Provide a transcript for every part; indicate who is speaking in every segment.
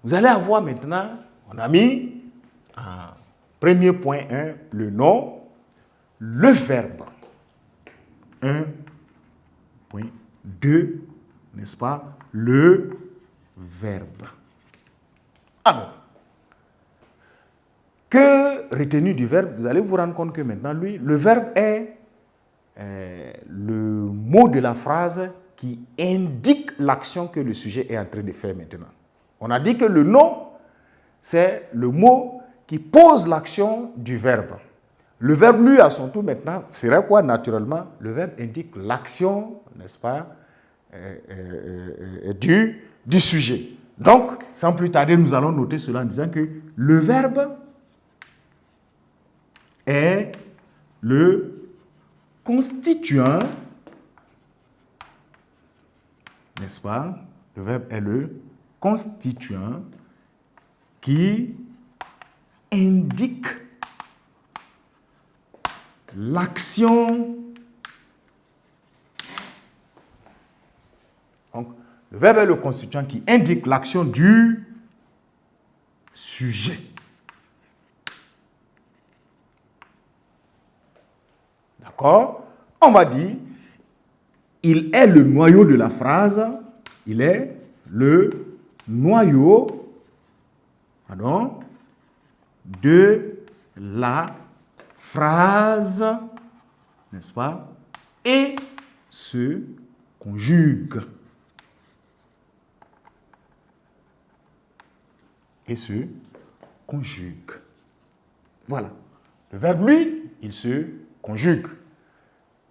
Speaker 1: Vous allez avoir maintenant, on a mis en premier point 1, le nom, le verbe. 1.2, n'est-ce pas? Le verbe. Alors, que retenir du verbe? Vous allez vous rendre compte que maintenant, lui, le verbe est le mot de la phrase qui indique l'action que le sujet est en train de faire maintenant. On a dit que le nom, c'est le mot qui pose l'action du verbe. Le verbe, lui, à son tour, maintenant, serait quoi naturellement? Le verbe indique l'action, n'est-ce pas, du sujet. Donc, sans plus tarder, nous allons noter cela en disant que le verbe est le constituant, n'est-ce pas? Le verbe est le constituant qui indique l'action. Donc, le verbe est le constituant qui indique l'action du sujet. D'accord? On va dire, il est le noyau de la phrase. Il est le noyau, de la phrase, n'est-ce pas? Et se conjugue. Et se conjugue. Voilà. Le verbe, lui, il se conjugue.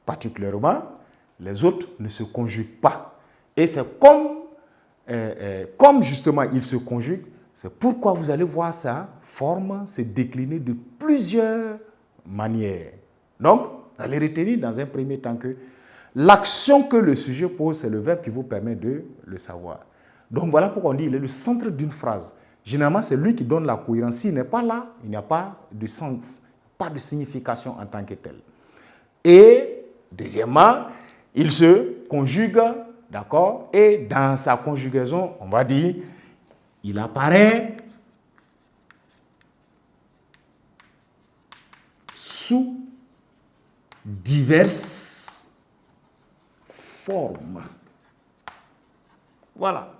Speaker 1: Particulièrement, les autres ne se conjuguent pas. Et c'est comme justement il se conjugue, c'est pourquoi vous allez voir sa forme se décliner de plusieurs manières. Donc, vous allez retenir dans un premier temps que l'action que le sujet pose, c'est le verbe qui vous permet de le savoir. Donc, voilà pourquoi on dit qu'il est le centre d'une phrase. Généralement, c'est lui qui donne la cohérence. S'il n'est pas là, il n'y a pas de sens, pas de signification en tant que tel. Et, deuxièmement, il se conjugue, d'accord? Et dans sa conjugaison, on va dire, il apparaît sous diverses formes. Voilà.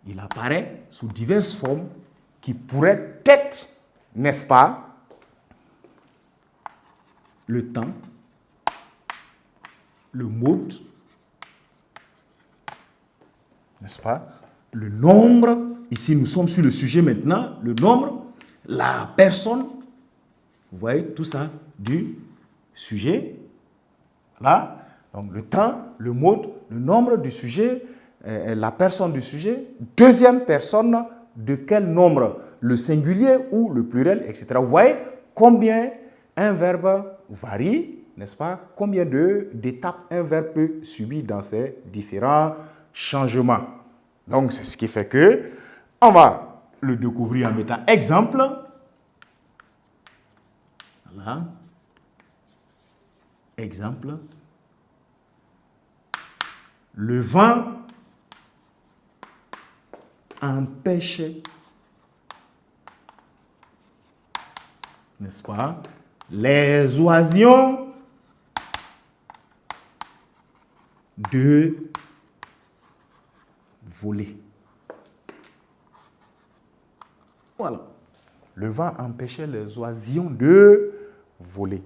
Speaker 1: Il apparaît sous diverses formes qui pourraient être, n'est-ce pas, le temps, le mode, n'est-ce pas, le nombre. Ici, nous sommes sur le sujet maintenant, le nombre, la personne. Vous voyez tout ça du sujet. Voilà. Donc, le temps, le mode, le nombre du sujet, la personne du sujet. Deuxième personne, de quel nombre? Le singulier ou le pluriel, etc. Vous voyez combien un verbe varie, n'est-ce pas? Combien d'étapes un verbe peut subir dans ces différents changements. Donc, c'est ce qui fait que on va le découvrir en mettant exemple. Voilà. Exemple. Le vent empêche, n'est-ce pas, les oiseaux de voler. Voilà. Le vent empêchait les oisillons de voler.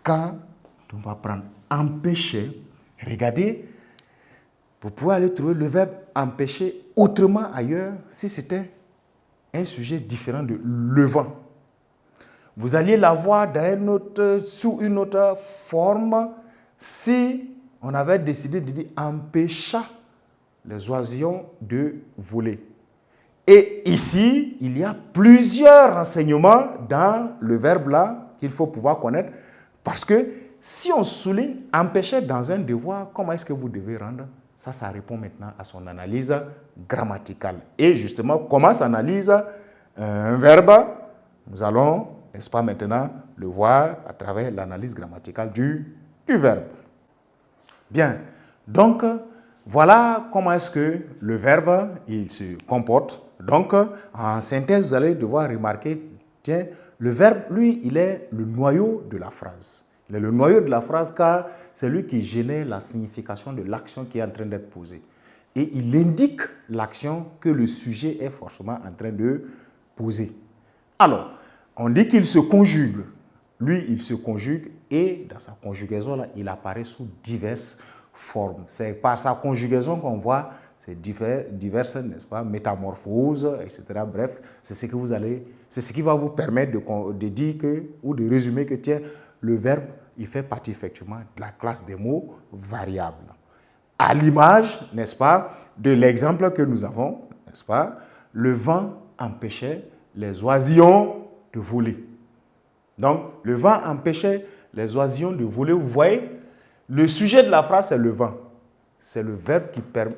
Speaker 1: Quand on va prendre empêcher, regardez, vous pouvez aller trouver le verbe empêcher autrement ailleurs si c'était un sujet différent de le vent. Vous alliez l'avoir sous une autre forme si on avait décidé de dire empêcha les oisillons de voler. Et ici, il y a plusieurs renseignements dans le verbe là qu'il faut pouvoir connaître. Parce que si on souligne empêcher dans un devoir, comment est-ce que vous devez rendre? Ça répond maintenant à son analyse grammaticale. Et justement, comment s'analyse un verbe? Nous allons, n'est-ce pas, maintenant le voir à travers l'analyse grammaticale du verbe. Bien, donc, voilà comment est-ce que le verbe il se comporte. Donc, en synthèse, vous allez devoir remarquer, tiens, le verbe, lui, il est le noyau de la phrase. Il est le noyau de la phrase car c'est lui qui génère la signification de l'action qui est en train d'être posée. Et il indique l'action que le sujet est forcément en train de poser. Alors, on dit qu'il se conjugue. Lui, il se conjugue et dans sa conjugaison, là, il apparaît sous diverses formes. C'est par sa conjugaison qu'on voit ces diverses, n'est-ce pas, métamorphoses, etc. Bref, c'est ce qui va vous permettre de dire que, ou de résumer que, tiens, le verbe, il fait partie effectivement de la classe des mots variables. À l'image, n'est-ce pas, de l'exemple que nous avons, n'est-ce pas, le vent empêchait les oisillons de voler. Donc, le vent empêchait les oisillons de voler. Vous voyez, le sujet de la phrase, c'est le vent. C'est le verbe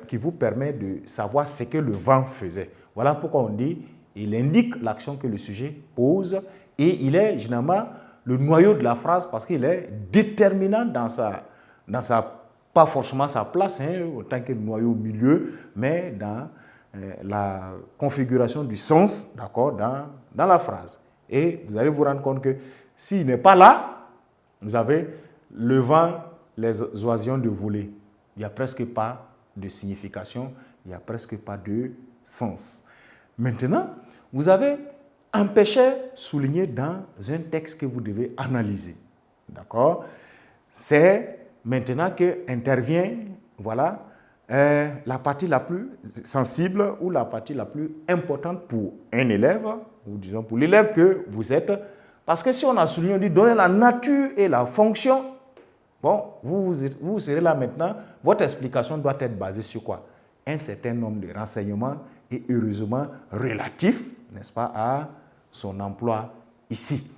Speaker 1: qui vous permet de savoir ce que le vent faisait. Voilà pourquoi on dit, il indique l'action que le sujet pose et il est généralement le noyau de la phrase parce qu'il est déterminant dans sa pas forcément sa place, en tant que noyau au milieu, mais dans la configuration du sens, d'accord, dans la phrase. Et vous allez vous rendre compte que s'il n'est pas là, vous avez le vent, les oisillons de voler. Il n'y a presque pas de signification, il n'y a presque pas de sens. Maintenant, vous avez empêché souligné dans un texte que vous devez analyser. D'accord? C'est maintenant qu'intervient, voilà, la partie la plus sensible ou la partie la plus importante pour un élève, ou disons pour l'élève que vous êtes. Parce que si on a souligné, on dit donner la nature et la fonction, bon, vous serez là maintenant, votre explication doit être basée sur quoi? Un certain nombre de renseignements et heureusement relatifs, n'est-ce pas, à son emploi ici.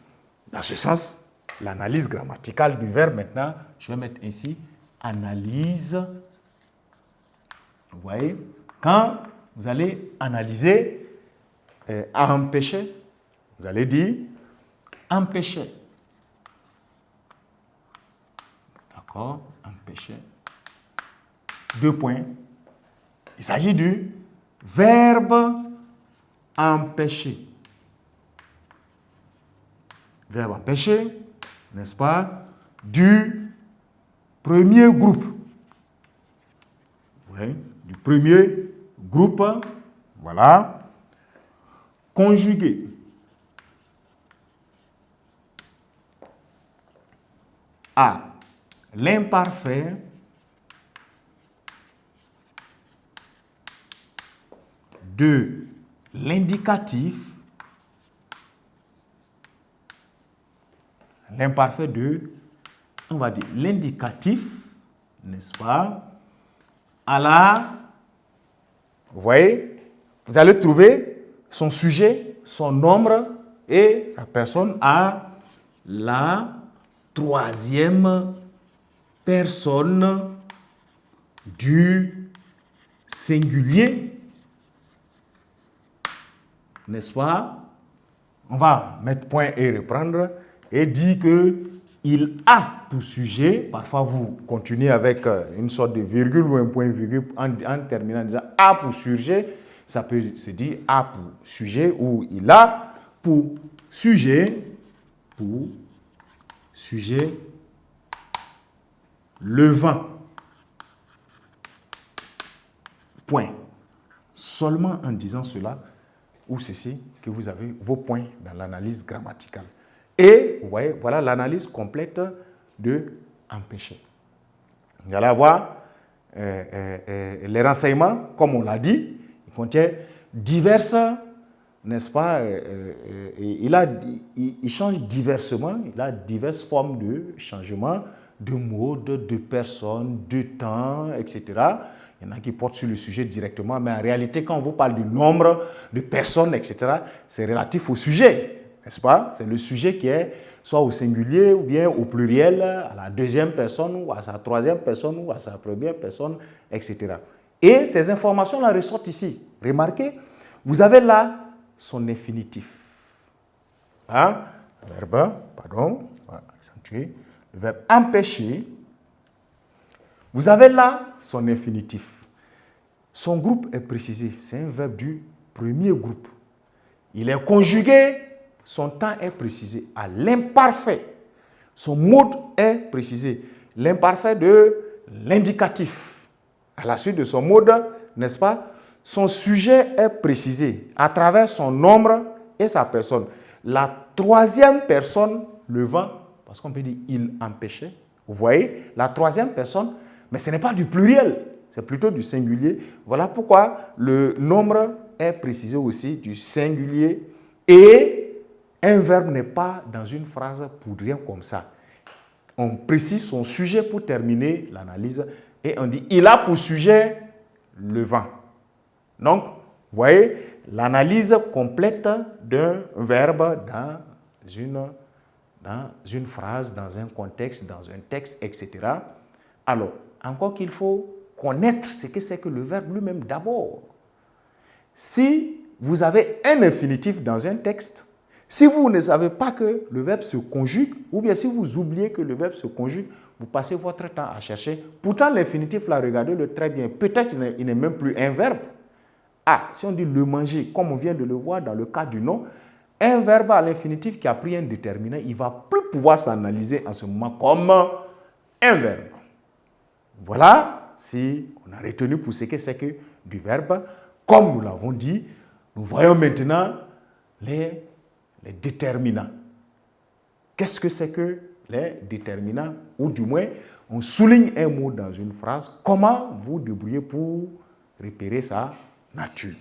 Speaker 1: Dans ce sens, l'analyse grammaticale du verbe maintenant, je vais mettre ici, analyse. Vous voyez, quand vous allez analyser, empêcher, vous allez dire empêcher. D'accord, empêcher. 2 points. Il s'agit du verbe empêcher. Verbe empêcher, n'est-ce pas, du premier groupe. Oui, du premier groupe, voilà, conjugué. À l'imparfait de l'indicatif, l'imparfait de, on va dire, l'indicatif, n'est-ce pas, à la, vous voyez, vous allez trouver son sujet, son nombre et sa personne à la troisième personne du singulier, n'est-ce pas? On va mettre point et reprendre et dire que il a pour sujet, parfois vous continuez avec une sorte de virgule ou un point virgule en terminant en disant a pour sujet, ça peut se dire a pour sujet ou il a pour sujet le vent. Point. Seulement en disant cela ou ceci que vous avez vos points dans l'analyse grammaticale. Et vous voyez, voilà l'analyse complète de empêcher. Vous allez avoir les renseignements, comme on l'a dit, il contient diverses, n'est-ce pas, il change diversement, il a diverses formes de changement de mode, de personnes, de temps, etc. Il y en a qui portent sur le sujet directement, mais en réalité, quand on vous parle du nombre de personnes, etc., c'est relatif au sujet. N'est-ce pas? C'est le sujet qui est soit au singulier ou bien au pluriel, à la deuxième personne ou à sa troisième personne ou à sa première personne, etc. Et ces informations-là ressortent ici. Remarquez, vous avez là son infinitif. Hein? Verbe, pardon, on va accentuer. Le verbe empêcher. Vous avez là son infinitif. Son groupe est précisé. C'est un verbe du premier groupe. Il est conjugué. Son temps est précisé à l'imparfait. Son mode est précisé. L'imparfait de l'indicatif. À la suite de son mode, n'est-ce pas? Son sujet est précisé à travers son nombre et sa personne. La troisième personne, le vent, parce qu'on peut dire il empêchait. Vous voyez, la troisième personne, mais ce n'est pas du pluriel, c'est plutôt du singulier. Voilà pourquoi le nombre est précisé aussi du singulier et un verbe n'est pas dans une phrase pour rien comme ça. On précise son sujet pour terminer l'analyse et on dit il a pour sujet le vent. Donc, vous voyez, l'analyse complète d'un verbe dans une phrase, dans un contexte, dans un texte, etc. Alors, encore qu'il faut connaître ce que c'est que le verbe lui-même d'abord. Si vous avez un infinitif dans un texte, si vous ne savez pas que le verbe se conjugue, ou bien si vous oubliez que le verbe se conjugue, vous passez votre temps à chercher. Pourtant, l'infinitif, là, regardez-le très bien. Peut-être qu'il n'est même plus un verbe. Ah, si on dit le manger, comme on vient de le voir dans le cas du nom, un verbe à l'infinitif qui a pris un déterminant, il ne va plus pouvoir s'analyser en ce moment comme un verbe. Voilà si on a retenu pour ce que c'est que du verbe. Comme nous l'avons dit, nous voyons maintenant les déterminants. Qu'est-ce que c'est que les déterminants? Ou du moins, on souligne un mot dans une phrase. Comment vous débrouillez pour repérer sa nature?